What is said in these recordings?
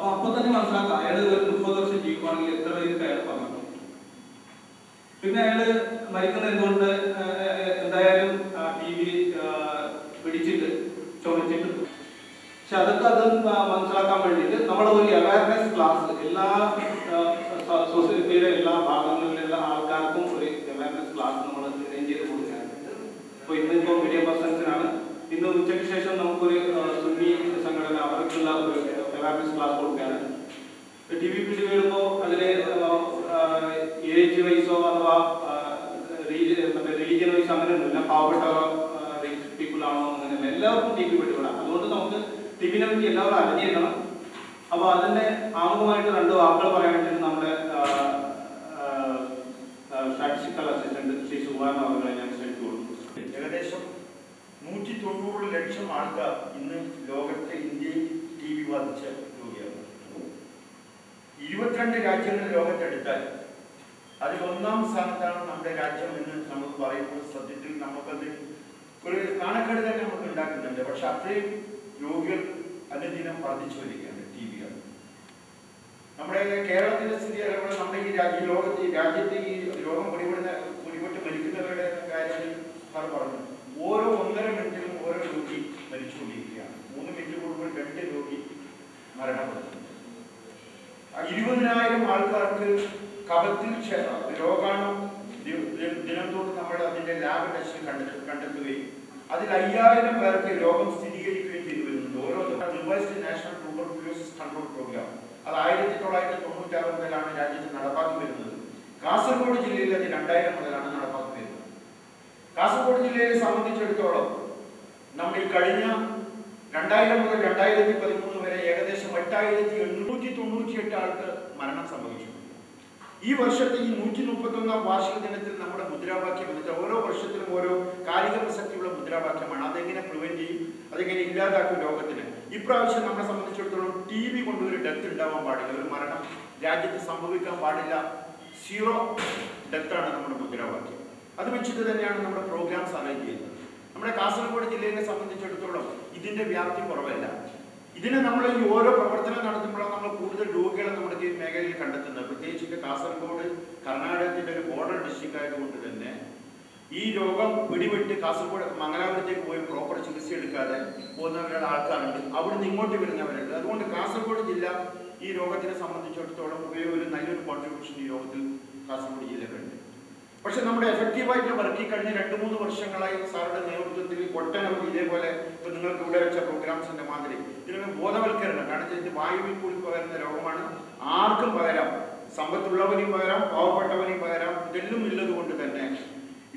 അപ്പോൾ തന്നെ മനസ്സിലാക്കാം അയാൾ ഒരു 30 വർഷം ജീവിക്കുകയാണെങ്കിൽ എത്ര പേർക്ക് അയാൾ പറഞ്ഞു. പിന്നെ അയാൾ മരിക്കുന്നത് എന്തുകൊണ്ട് എന്തായാലും TV പിടിച്ചിട്ട് ചുമച്ചിട്ട്. പക്ഷെ അതൊക്കെ അത് മനസ്സിലാക്കാൻ വേണ്ടിയിട്ട് നമ്മളൊരു അവയർനെസ് ക്ലാസ് എല്ലാ സൊസൈറ്റിയുടെ എല്ലാ ഭാഗങ്ങളിലുള്ള ആൾക്കാർക്കും ഒരു അവയർനെസ് ക്ലാസ് നമ്മൾ അറേഞ്ച് ചെയ്ത് കൊടുക്കുകയാണ്. അപ്പോൾ ഇന്നിപ്പോൾ മീഡിയ പേഴ്സൺസിനാണ്. ഇന്ന് ഉച്ചയ്ക്ക് ശേഷം നമുക്കൊരു സുന്നി സംഘടന അവർക്കുള്ള ഒരു അവയർനെസ് ക്ലാസ് കൊടുക്കുകയാണ്. TV പിടി വീഴുമ്പോൾ അതിൽ ഏജ് വൈസോ അഥവാ റിലീജിയൻ വൈസോ അങ്ങനെയൊന്നുമില്ല. പാവപ്പെട്ട പീപ്പിൾ ആണോ അങ്ങനെയല്ല, എല്ലാവർക്കും TV പിടിപെടാം. അതുകൊണ്ട് നമുക്ക് TVനെ പറ്റി എല്ലാവരും അറിഞ്ഞിരിക്കണം. അപ്പോൾ അതിൻ്റെ ആമുഖമായിട്ട് 2 വാക്കുകൾ പറയാൻ വേണ്ടിയിട്ട് നമ്മുടെ സ്റ്റാറ്റിസ്റ്റിക്കൽ അസിസ്റ്റന്റ് ശ്രീ സുകുമാരൻ അവരെ ഞാൻ ക്ഷണിച്ചു കൊടുത്തു. ഏകദേശം 190 ലക്ഷം ആൾക്കാർ ഇന്ന് ലോകത്തെ ഇന്ത്യയിൽ TV ബാധിച്ച രോഗിയാണ്. 22 രാജ്യങ്ങൾ ലോകത്തെടുത്താൽ അതിൽ 1-ാം സ്ഥാനത്താണ് നമ്മുടെ രാജ്യം എന്ന് നമുക്ക് പറയുമ്പോൾ സത്യത്തിൽ നമുക്കത് ഒരു നാണക്കേട് തന്നെ നമുക്ക് ഉണ്ടാക്കുന്നുണ്ട്. പക്ഷെ അത്രയും രോഗികൾ അനുദിനം വർദ്ധിച്ചു വരികയാണ് TV ആണ്. നമ്മുടെ കേരളത്തിലെ സ്ഥിതി അല്ലെങ്കിൽ നമ്മുടെ ഈ രാജ്യത്ത് ഈ രോഗം പിടിപെട്ട് മരിക്കുന്നവരുടെ കാര്യത്തിൽ പറഞ്ഞു ഓരോ 1.5 മിനിറ്റിലും ഓരോ രോഗി മരിച്ചുകൊണ്ടിരിക്കുകയാണ്. 3 മിനിറ്റ് കൂടുമ്പോൾ 2 രോഗി മരണപ്പെടുന്നു. 20,000 ആൾക്കാർക്ക് കഫത്തിൽ രോഗാണു ദിനംതോറും നമ്മൾ അതിന്റെ ലാബ് ടെസ്റ്റിൽ കണ്ടെത്തുകയും അതിൽ 5,000 പേർക്ക് രോഗം സ്ഥിരീകരിക്കുകയും ചെയ്തു വരുന്നുണ്ട്. ഓരോ reversed national tuberculosis control programme അത് 1996 മുതലാണ് രാജ്യത്ത് നടപ്പാക്കി വരുന്നത്. കാസർഗോഡ് ജില്ലയിൽ അത് 2000 മുതലാണ് നടപ്പാക്കി വരുന്നത്. കാസർഗോഡ് ജില്ലയെ സംബന്ധിച്ചിടത്തോളം നമ്മൾ ഈ കഴിഞ്ഞ 2000 മുതൽ 2013 വരെ ഏകദേശം 8,898 ആൾക്ക് മരണം സംഭവിച്ചു. ഈ വർഷത്തെ ഈ 131-ാം വാർഷിക ദിനത്തിൽ നമ്മുടെ മുദ്രാവാക്യം എന്ന് വെച്ചാൽ ഓരോ വർഷത്തിലും ഓരോ കാലിക പ്രസക്തിയുള്ള മുദ്രാവാക്യമാണ്. അതെങ്ങനെ പ്രിവെന്റ് ചെയ്യും, അതെങ്ങനെ ഇല്ലാതാക്കും രോഗത്തിന്. ഇപ്രാവശ്യം നമ്മളെ സംബന്ധിച്ചിടത്തോളം TV കൊണ്ട് ഒരു ഡെത്ത് ഉണ്ടാവാൻ പാടില്ല, ഒരു മരണം രാജ്യത്ത് സംഭവിക്കാൻ പാടില്ല. 0 ഡെത്താണ് നമ്മുടെ മുദ്രാവാക്യം. അത് വെച്ചിട്ട് തന്നെയാണ് നമ്മുടെ പ്രോഗ്രാംസ് അറേഞ്ച് ചെയ്യുന്നത്. നമ്മുടെ കാസർഗോഡ് ജില്ലയെ സംബന്ധിച്ചിടത്തോളം ഇതിന്റെ വ്യാപ്തി കുറവല്ല. ഇതിനെ നമ്മൾ ഈ ഓരോ പ്രവർത്തനം നടത്തുമ്പോഴാണ് നമ്മൾ കൂടുതൽ രോഗികളെ നമ്മുടെ ഈ മേഖലയിൽ കണ്ടെത്തുന്നത്. പ്രത്യേകിച്ച് കാസർഗോഡ് കർണാടകത്തിന്റെ ഒരു ബോർഡർ ഡിസ്ട്രിക്റ്റ് ആയതുകൊണ്ട് തന്നെ ഈ രോഗം പിടിപെട്ട് കാസർഗോഡ് മംഗലാപുരത്തേക്ക് പോയി പ്രോപ്പർ ചികിത്സ എടുക്കാതെ പോകുന്നവരുടെ ആൾക്കാരുണ്ട്, അവിടുന്ന് ഇങ്ങോട്ട് വരുന്നവരുണ്ട്. അതുകൊണ്ട് കാസർഗോഡ് ജില്ല ഈ രോഗത്തിനെ സംബന്ധിച്ചിടത്തോളം ഒരു നല്ലൊരു കോൺട്രിബ്യൂഷൻ ഈ രോഗത്തിൽ കാസർഗോഡ് ജില്ലക്കുണ്ട്. പക്ഷെ നമ്മുടെ എഫക്റ്റീവായിട്ട് വർക്ക് കഴിഞ്ഞ 2-3 വർഷങ്ങളായി സാറുടെ നേതൃത്വത്തിൽ ഒട്ടനവധി ഇതേപോലെ ഇപ്പൊ നിങ്ങൾക്ക് ഇവിടെ വെച്ച പ്രോഗ്രാംസിന്റെ മാതിരി ഇതിനൊക്കെ ബോധവൽക്കരണം. കാരണം ഇത് വായുവിൽ കൂടി പകരുന്ന രോഗമാണ്. ആർക്കും പകരാം, സമ്പത്തുള്ളവനെയും പകരാം, പാവപ്പെട്ടവനെയും പകരാം. ഇതെല്ലാം ഉള്ളത് കൊണ്ട് തന്നെ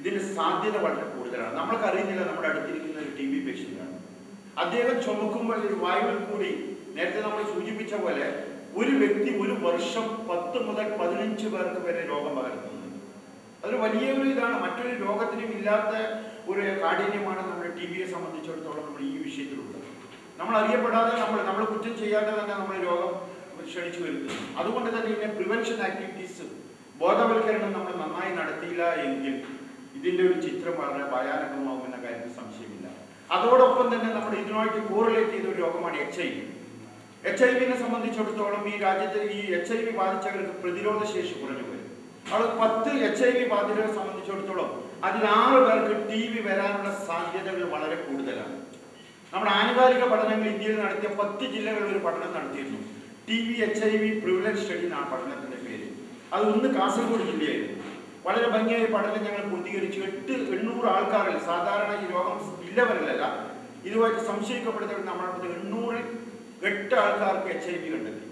ഇതിന്റെ സാധ്യത വളരെ കൂടുതലാണ്. നമ്മൾക്ക് അറിയുന്നില്ല നമ്മുടെ അടുത്തിരിക്കുന്ന ഒരു TB പേഷ്യന്റാണ്. അദ്ദേഹം ചുമക്കുമ്പോൾ ഒരു വായുവിൽ കൂടി നേരത്തെ നമ്മൾ സൂചിപ്പിച്ച പോലെ ഒരു വ്യക്തി ഒരു വർഷം 10 മുതൽ 15 പേർക്ക് വരെ രോഗം പകരുന്നു. അതൊരു വലിയൊരു ഇതാണ്. മറ്റൊരു രോഗത്തിനും ഇല്ലാത്ത ഒരു കാഠിന്യമാണ് നമ്മുടെ TBയെ സംബന്ധിച്ചിടത്തോളം നമ്മൾ ഈ വിഷയത്തിലുള്ളത്. നമ്മൾ അറിയപ്പെടാതെ നമ്മൾ കുറ്റം ചെയ്യാതെ തന്നെ നമ്മൾ രോഗം ക്ഷണിച്ചു വരുന്നത്. അതുകൊണ്ട് തന്നെ ഇതിന്റെ പ്രിവെൻഷൻ ആക്ടിവിറ്റീസ് ബോധവൽക്കരണം നമ്മൾ നന്നായി നടത്തിയില്ല എങ്കിൽ ഇതിന്റെ ഒരു ചിത്രം വളരെ ഭയാനകമാകുമെന്ന കാര്യത്തിൽ സംശയമില്ല. അതോടൊപ്പം തന്നെ നമ്മൾ ഇതിനുമായിട്ട് കോറിലേറ്റ് ചെയ്ത ഒരു രോഗമാണ് HIV. HIV-നെ സംബന്ധിച്ചിടത്തോളം ഈ രാജ്യത്ത് ഈ HIV ബാധിച്ചവർക്ക് പ്രതിരോധ ശേഷി കുറഞ്ഞു വരും. അവിടെ 10 HIV ബാധിതരെ സംബന്ധിച്ചിടത്തോളം അതിൽ 6 പേർക്ക് TB വരാനുള്ള സാധ്യതകൾ വളരെ കൂടുതലാണ്. നമ്മുടെ ആനുകാലിക പഠനങ്ങൾ ഇന്ത്യയിൽ നടത്തിയ 10 ജില്ലകളിൽ ഒരു പഠനം നടത്തിയിരുന്നു. TB HIV പ്രിവലൻസ് സ്റ്റഡി എന്നാണ് പഠനത്തിന്റെ പേര്. അത് ഒന്ന് കാസർഗോഡ് ജില്ലയായിരുന്നു. വളരെ ഭംഗിയായ പഠനം ഞങ്ങൾ പൂർത്തീകരിച്ചു. 800 ആൾക്കാരിൽ സാധാരണ ഈ രോഗം ഇല്ലവരല്ല ഇതുമായിട്ട് സംശയിക്കപ്പെടുന്നവർ നമ്മൾ 808 ആൾക്കാർക്ക് HIV കണ്ടെത്തി.